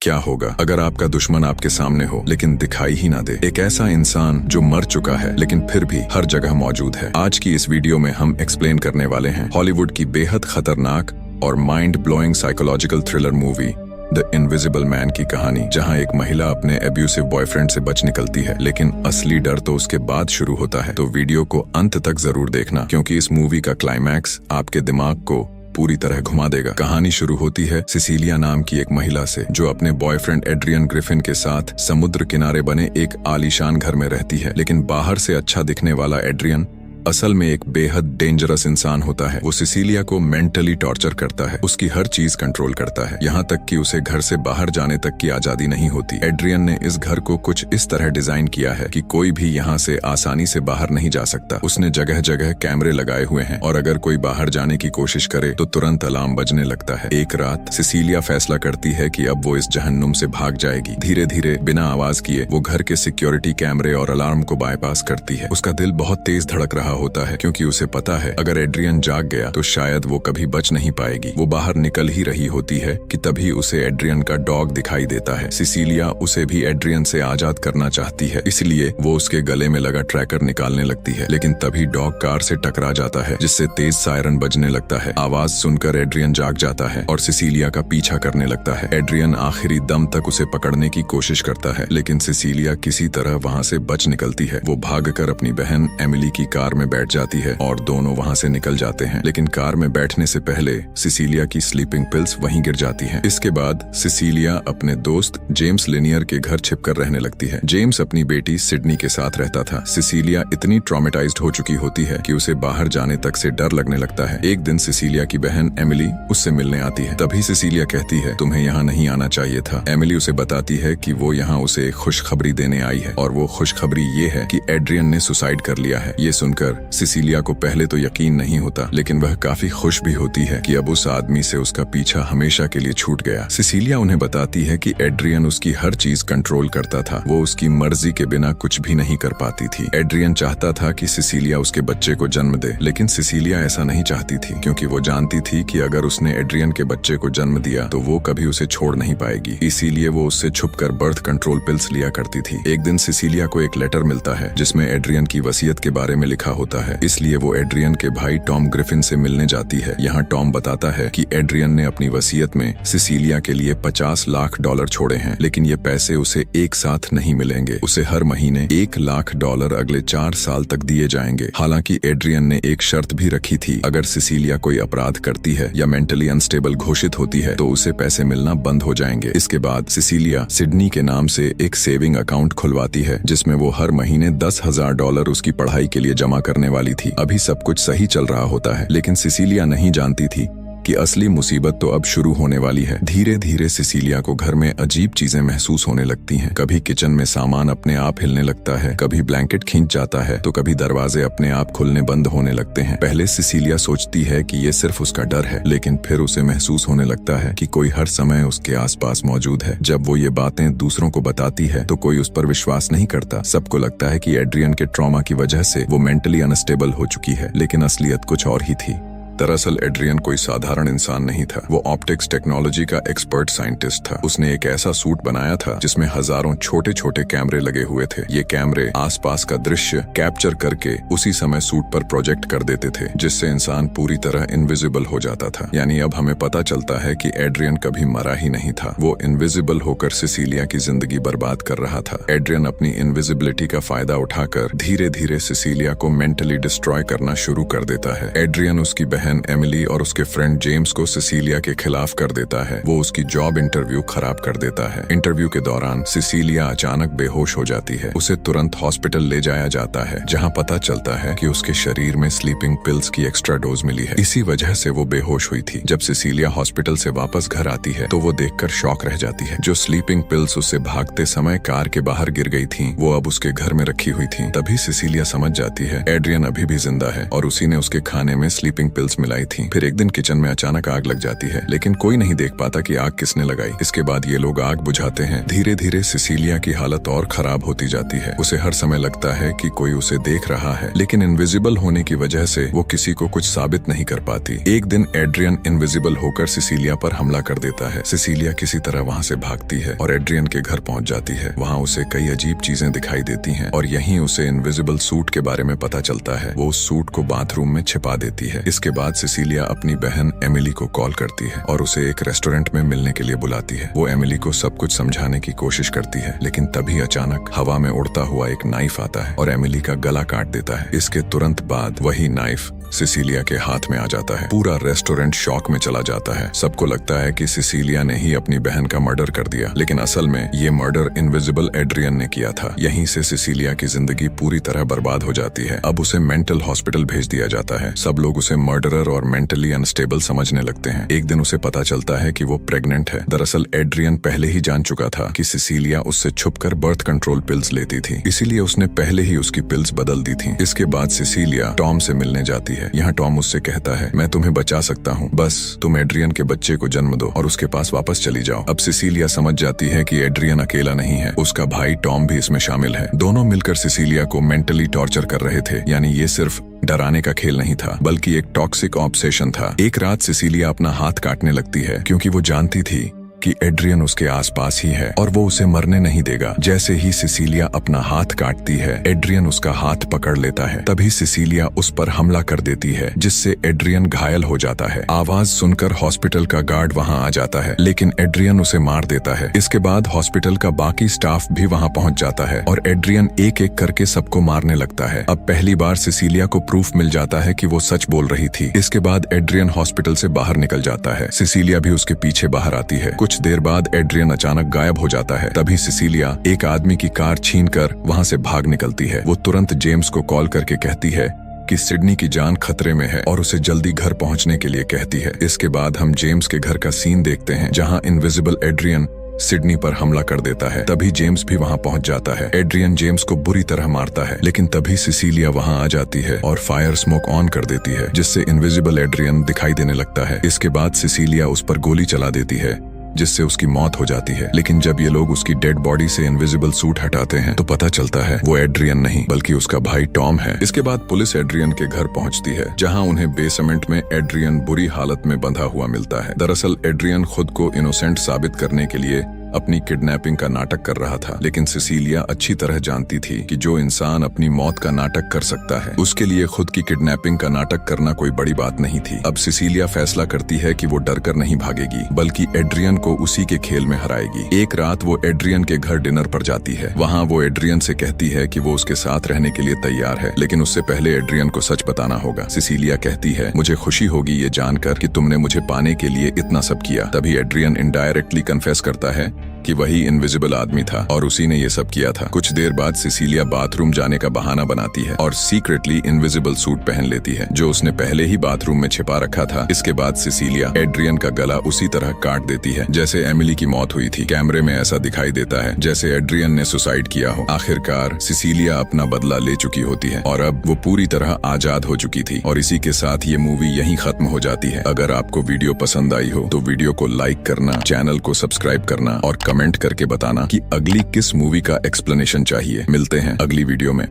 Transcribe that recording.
क्या होगा अगर आपका दुश्मन आपके सामने हो लेकिन दिखाई ही ना दे? एक ऐसा इंसान जो मर चुका है लेकिन फिर भी हर जगह मौजूद है। आज की इस वीडियो में हम एक्सप्लेन करने वाले हैं हॉलीवुड की बेहद खतरनाक और mind blowing psychological thriller movie the invisible man की कहानी, जहां एक महिला अपने एब्यूसिव बॉयफ्रेंड से बच निकलती है, लेकिन असली डर तो उसके बाद शुरू होता है। तो वीडियो को अंत तक जरूर देखना, क्योंकि इस मूवी का क्लाइमैक्स आपके दिमाग को पूरी तरह घुमा देगा। कहानी शुरू होती है सिसिलिया नाम की एक महिला से, जो अपने बॉयफ्रेंड एड्रियन ग्रिफिन के साथ समुद्र किनारे बने एक आलीशान घर में रहती है। लेकिन बाहर से अच्छा दिखने वाला एड्रियन असल में एक बेहद डेंजरस इंसान होता है। वो सिसिलिया को मेंटली टॉर्चर करता है, उसकी हर चीज कंट्रोल करता है, यहाँ तक कि उसे घर से बाहर जाने तक की आजादी नहीं होती। एड्रियन ने इस घर को कुछ इस तरह डिजाइन किया है कि कोई भी यहाँ से आसानी से बाहर नहीं जा सकता। उसने जगह जगह कैमरे लगाए हुए हैं और अगर कोई बाहर जाने की कोशिश करे तो तुरंत अलार्म बजने लगता है। एक रात सिसिलिया फैसला करती है कि अब वो इस जहन्नुम से भाग जाएगी। धीरे धीरे बिना आवाज किए वो घर के सिक्योरिटी कैमरे और अलार्म को बाईपास करती है। उसका दिल बहुत तेज धड़क रहा होता है, क्योंकि उसे पता है अगर एड्रियन जाग गया तो शायद वो कभी बच नहीं पाएगी। वो बाहर निकल ही रही होती है कि तभी उसे एड्रियन का डॉग दिखाई देता है। सिसिलिया उसे भी एड्रियन से आजाद करना चाहती है, इसलिए वो उसके गले में लगा ट्रैकर निकालने लगती है, लेकिन तभी डॉग कार से टकरा जाता है, जिससे तेज सायरन बजने लगता है। आवाज सुनकर एड्रियन जाग जाता है और सिसिलिया का पीछा करने लगता है। एड्रियन आखिरी दम तक उसे पकड़ने की कोशिश करता है, लेकिन सिसिलिया किसी तरह वहाँ से बच निकलती है। वो भागकर अपनी बहन एमिली की कार में बैठ जाती है और दोनों वहां से निकल जाते हैं। लेकिन कार में बैठने से पहले सिसिलिया की स्लीपिंग पिल्स वहीं गिर जाती हैं। इसके बाद सिसिलिया अपने दोस्त जेम्स लिनियर के घर छिपकर रहने लगती है। जेम्स अपनी बेटी सिडनी के साथ रहता था। सिसिलिया इतनी ट्रॉमेटाइज्ड हो चुकी होती है कि उसे बाहर जाने तक से डर लगने लगता है। एक दिन सिसिलिया की बहन एमिली उससे मिलने आती है। तभी सिसिलिया कहती है, तुम्हें यहाँ नहीं आना चाहिए था। एमिली उसे बताती है कि वो यहाँ उसे खुशखबरी देने आई है, और वो खुशखबरी ये है कि एड्रियन ने सुसाइड कर लिया है। ये सुनकर सिसिलिया को पहले तो यकीन नहीं होता, लेकिन वह काफी खुश भी होती है कि अब उस आदमी से उसका पीछा हमेशा के लिए छूट गया। सिसिलिया उन्हें बताती है कि एड्रियन उसकी हर चीज कंट्रोल करता था, वो उसकी मर्जी के बिना कुछ भी नहीं कर पाती थी। एड्रियन चाहता था कि सिसिलिया उसके बच्चे को जन्म दे, लेकिन सिसिलिया ऐसा नहीं चाहती थी, क्योंकि वो जानती थी कि अगर उसने एड्रियन के बच्चे को जन्म दिया तो वो कभी उसे छोड़ नहीं पाएगी। इसीलिए वो उससे छुपकर बर्थ कंट्रोल पिल्स लिया करती थी। एक दिन सिसिलिया को एक लेटर मिलता है जिसमें एड्रियन की वसीयत के बारे में लिखा होता है, इसलिए वो एड्रियन के भाई टॉम ग्रिफिन से मिलने जाती है। यहाँ टॉम बताता है कि एड्रियन ने अपनी वसीयत में सिसिलिया के लिए $50 लाख छोड़े हैं, लेकिन ये पैसे उसे एक साथ नहीं मिलेंगे। उसे हर महीने $1 लाख अगले 4 साल तक दिए जाएंगे। हालांकि एड्रियन ने एक शर्त भी रखी थी, अगर सिसिलिया कोई अपराध करती है या मेंटली अनस्टेबल घोषित होती है तो उसे पैसे मिलना बंद हो जाएंगे। इसके बाद सिसिलिया सिडनी के नाम से एक सेविंग अकाउंट खुलवाती है, जिसमें वो हर महीने $10,000 उसकी पढ़ाई के लिए जमा करने वाली थी। अभी सब कुछ सही चल रहा होता है, लेकिन सिसिलिया नहीं जानती थी कि असली मुसीबत तो अब शुरू होने वाली है। धीरे धीरे सिसिलिया को घर में अजीब चीजें महसूस होने लगती हैं। कभी किचन में सामान अपने आप हिलने लगता है, कभी ब्लैंकेट खींच जाता है, तो कभी दरवाजे अपने आप खुलने बंद होने लगते हैं। पहले सिसिलिया सोचती है कि ये सिर्फ उसका डर है, लेकिन फिर उसे महसूस होने लगता है कि कोई हर समय उसके आसपास मौजूद है। जब वो ये बातें दूसरों को बताती है तो कोई उस पर विश्वास नहीं करता। सबको लगता है कि एड्रियन के ट्रॉमा की वजह से वो मेंटली अनस्टेबल हो चुकी है, लेकिन असलियत कुछ और ही थी। दरअसल एड्रियन कोई साधारण इंसान नहीं था। वो ऑप्टिक्स टेक्नोलॉजी का एक्सपर्ट साइंटिस्ट था। उसने एक ऐसा सूट बनाया था जिसमें हजारों छोटे छोटे कैमरे लगे हुए थे। ये कैमरे आसपास का दृश्य कैप्चर करके उसी समय सूट पर प्रोजेक्ट कर देते थे, जिससे इंसान पूरी तरह इनविजिबल हो जाता था। यानी अब हमें पता चलता है कि एड्रियन कभी मरा ही नहीं था, वो इनविजिबल होकर सिसिलिया की जिंदगी बर्बाद कर रहा था। एड्रियन अपनी इनविजिबिलिटी का फायदा उठाकर धीरे धीरे सिसिलिया को मेंटली डिस्ट्रॉय करना शुरू कर देता है। एड्रियन उसकी बहन एमिली और उसके फ्रेंड जेम्स को सिसिलिया के खिलाफ कर देता है। वो उसकी जॉब इंटरव्यू खराब कर देता है। इंटरव्यू के दौरान सिसिलिया अचानक बेहोश हो जाती है। उसे तुरंत हॉस्पिटल ले जाया जाता है, जहां पता चलता है कि उसके शरीर में स्लीपिंग पिल्स की एक्स्ट्रा डोज मिली है। इसी वजह से वो बेहोश हुई थी। जब सिसिलिया हॉस्पिटल से वापस घर आती है तो वो देखकर शॉक रह जाती है। जो स्लीपिंग पिल्स उससे भागते समय कार के बाहर गिर गई थी, वो अब उसके घर में रखी हुई थी। तभी सिसिलिया समझ जाती है एड्रियन अभी भी जिंदा है और उसी ने उसके खाने में स्लीपिंग पिल्स कैंडल्स मिलाई थी। फिर एक दिन किचन में अचानक आग लग जाती है, लेकिन कोई नहीं देख पाता कि आग किसने लगाई। इसके बाद ये लोग आग बुझाते हैं। धीरे धीरे सिसिलिया की हालत और खराब होती जाती है। उसे हर समय लगता है कि कोई उसे देख रहा है, लेकिन इनविजिबल होने की वजह से वो किसी को कुछ साबित नहीं कर पाती। एक दिन एड्रियन इनविजिबल होकर सिसिलिया पर हमला कर देता है। सिसिलिया किसी तरह वहाँ से भागती है और एड्रियन के घर पहुँच जाती है। वहाँ उसे कई अजीब चीजें दिखाई देती हैं और यहीं उसे इनविजिबल सूट के बारे में पता चलता है। वो उस सूट को बाथरूम में छिपा देती है। इसके बाद सिसिलिया अपनी बहन एमिली को कॉल करती है और उसे एक रेस्टोरेंट में मिलने के लिए बुलाती है। वो एमिली को सब कुछ समझाने की कोशिश करती है, लेकिन तभी अचानक हवा में उड़ता हुआ एक नाइफ आता है और एमिली का गला काट देता है। इसके तुरंत बाद वही नाइफ सिसिलिया के हाथ में आ जाता है। पूरा रेस्टोरेंट शॉक में चला जाता है। सबको लगता है कि सिसिलिया ने ही अपनी बहन का मर्डर कर दिया, लेकिन असल में ये मर्डर इनविजिबल एड्रियन ने किया था। यहीं से सिसिलिया की जिंदगी पूरी तरह बर्बाद हो जाती है। अब उसे मेंटल हॉस्पिटल भेज दिया जाता है। सब लोग उसे मर्डरर और मेंटली अनस्टेबल समझने लगते हैं। एक दिन उसे पता चलता है कि वो प्रेग्नेंट है। दरअसल एड्रियन पहले ही जान चुका था कि सिसिलिया उससे छुपकर बर्थ कंट्रोल पिल्स लेती थी, इसीलिए उसने पहले ही उसकी पिल्स बदल दी थी। इसके बाद सिसिलिया टॉम से मिलने जाती है। यहाँ टॉम उससे कहता है, मैं तुम्हें बचा सकता हूँ, बस तुम एड्रियन के बच्चे को जन्म दो और उसके पास वापस चली जाओ। अब सिसिलिया समझ जाती है कि एड्रियन अकेला नहीं है, उसका भाई टॉम भी इसमें शामिल है। दोनों मिलकर सिसिलिया को मेंटली टॉर्चर कर रहे थे। यानी ये सिर्फ डराने का खेल नहीं था, बल्कि एक टॉक्सिक ऑब्सेशन था। एक रात सिसिलिया अपना हाथ काटने लगती है, क्योंकि वो जानती थी कि एड्रियन उसके आसपास ही है और वो उसे मरने नहीं देगा। जैसे ही सिसिलिया अपना हाथ काटती है, एड्रियन उसका हाथ पकड़ लेता है। तभी सिसिलिया उस पर हमला कर देती है, जिससे एड्रियन घायल हो जाता है। आवाज सुनकर हॉस्पिटल का गार्ड वहां आ जाता है, लेकिन एड्रियन उसे मार देता है। इसके बाद हॉस्पिटल का बाकी स्टाफ भी वहां पहुंच जाता है और एड्रियन एक एक करके सबको मारने लगता है। अब पहली बार सिसिलिया को प्रूफ मिल जाता है कि वो सच बोल रही थी। इसके बाद एड्रियन हॉस्पिटल से बाहर निकल जाता है। सिसिलिया भी उसके पीछे बाहर आती है। कुछ देर बाद एड्रियन अचानक गायब हो जाता है। तभी सिसिलिया एक आदमी की कार छीनकर वहां से भाग निकलती है। वो तुरंत जेम्स को कॉल करके कहती है कि सिडनी की जान खतरे में है और उसे जल्दी घर पहुंचने के लिए कहती है। इसके बाद हम जेम्स के घर का सीन देखते हैं, जहां इनविजिबल एड्रियन सिडनी पर हमला कर देता है। तभी जेम्स भी वहां पहुंच जाता है। एड्रियन जेम्स को बुरी तरह मारता है, लेकिन तभी सिसिलिया वहां आ जाती है और फायर स्मोक ऑन कर देती है, जिससे इनविजिबल एड्रियन दिखाई देने लगता है। इसके बाद सिसिलिया उस पर गोली चला देती है, जिससे उसकी मौत हो जाती है। लेकिन जब ये लोग उसकी डेड बॉडी से इनविजिबल सूट हटाते हैं, तो पता चलता है वो एड्रियन नहीं, बल्कि उसका भाई टॉम है। इसके बाद पुलिस एड्रियन के घर पहुंचती है, जहां उन्हें बेसमेंट में एड्रियन बुरी हालत में बंधा हुआ मिलता है। दरअसल एड्रियन खुद को इनोसेंट साबित करने के लिए अपनी किडनैपिंग का नाटक कर रहा था, लेकिन सिसिलिया अच्छी तरह जानती थी कि जो इंसान अपनी मौत का नाटक कर सकता है, उसके लिए खुद की किडनैपिंग का नाटक करना कोई बड़ी बात नहीं थी। अब सिसिलिया फैसला करती है कि वो डरकर नहीं भागेगी, बल्कि एड्रियन को उसी के खेल में हराएगी। एक रात वो एड्रियन के घर डिनर पर जाती है। वहाँ वो एड्रियन से कहती है कि वो उसके साथ रहने के लिए तैयार है, लेकिन उससे पहले एड्रियन को सच बताना होगा। सिसिलिया कहती है, मुझे खुशी होगी ये जानकर कि तुमने मुझे पाने के लिए इतना सब किया। तभी एड्रियन इनडायरेक्टली कन्फेस करता है कि वही इनविजिबल आदमी था और उसी ने ये सब किया था। कुछ देर बाद सिसिलिया बाथरूम जाने का बहाना बनाती है और सीक्रेटली इनविजिबल सूट पहन लेती है, जो उसने पहले ही बाथरूम में छिपा रखा था। इसके बाद सिसिलिया एड्रियन का गला उसी तरह काट देती है जैसे एमिली की मौत हुई थी। कैमरे में ऐसा दिखाई देता है जैसे एड्रियन ने सुसाइड किया हो। आखिरकार सिसिलिया अपना बदला ले चुकी होती है और अब वो पूरी तरह आजाद हो चुकी थी। और इसी के साथ ये मूवी यहीं खत्म हो जाती है। अगर आपको वीडियो पसंद आई हो तो वीडियो को लाइक करना, चैनल को सब्सक्राइब करना और कमेंट करके बताना कि अगली किस मूवी का एक्सप्लेनेशन चाहिए। मिलते हैं अगली वीडियो में।